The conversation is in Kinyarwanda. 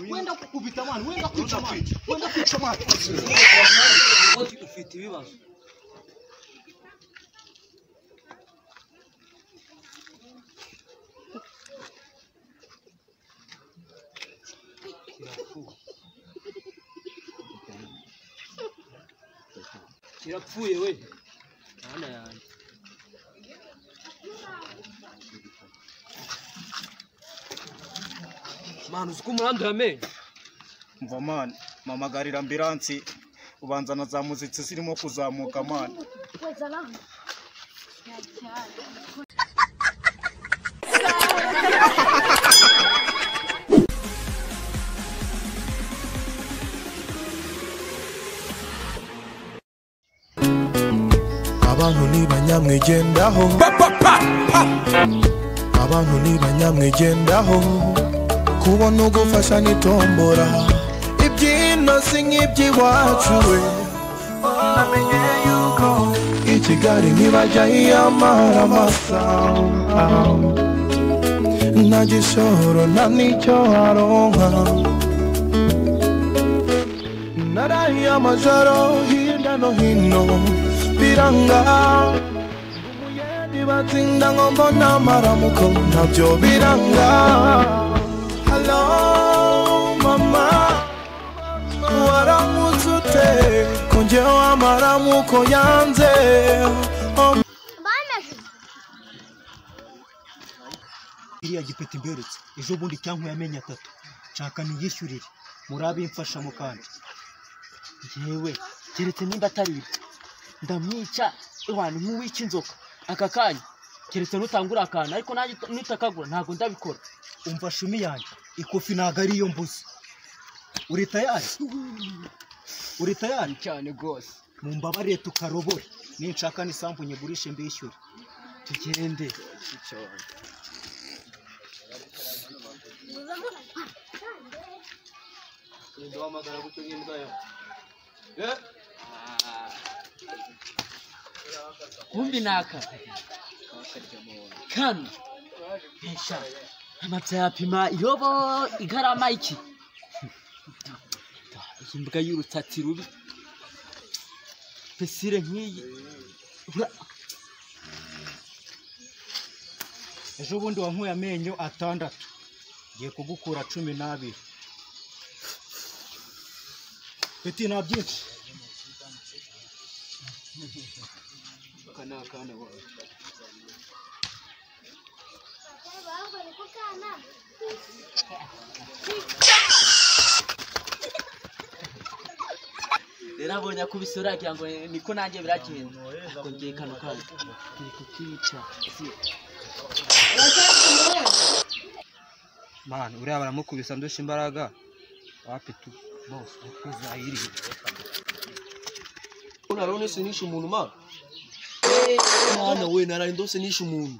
wenda kukubita mwana wenda kwica mwana wenda kwica mwana ufite ibibazo kirapfuye we mwana yanjye mwana uzi ko umuhanda uramenye mva mani mamagarira ambiransi ubanza na za muzitsi zirimo kuzamuka mani abantu ni banyamwigendaho abantu ni banyamwigendaho kubona ugufasha nitombora ibyino si nk'iby'iwacu we namenye yuko i Kigali ntibajya yiyamara amasaha nta gishoro nta n'icyo aronka narahiye amajoro hirya no hino biranga umuyedi batsinda ngo mbona amaramuko ntabyo biranga. Hello mama waramutse ute ko njyewe amaramuko yanze iriya gipeti mberetse ejo bundi cyanku yamenye 3 nshaka niyishyurire murabe imfasha mu kandi yewe keretse nimba atari ndamwica abantu nk'uwica inzoka aka kanya keretse nutangura akana ariko naje nitakagura ntago ndabikora umva shumi yanjye ikofi naga ari yo mbuzi uri tayari cyane gose mumbabarire tukarobore ninshaka nisambu nyigurishe mbishyure tugende ndo amagara gutunga imbwa yo kumbi naka kano pesha amabyapima irobo igarama iki imbwa y'urutsatsi rubi pesire nk'iyi ejo bundi wankuye amenyo 6 ngiye kugukura 12 peti na byinshi kana wa Nerabonye kubisura cyango niko nanjye biragenze ko ngiye kano kazi kukica man uriya baramukubisa ndusha imbaraga wapi tu boss ukuzahiri unarone sinisha umuntu ma mwana we narari ndose nisha umuntu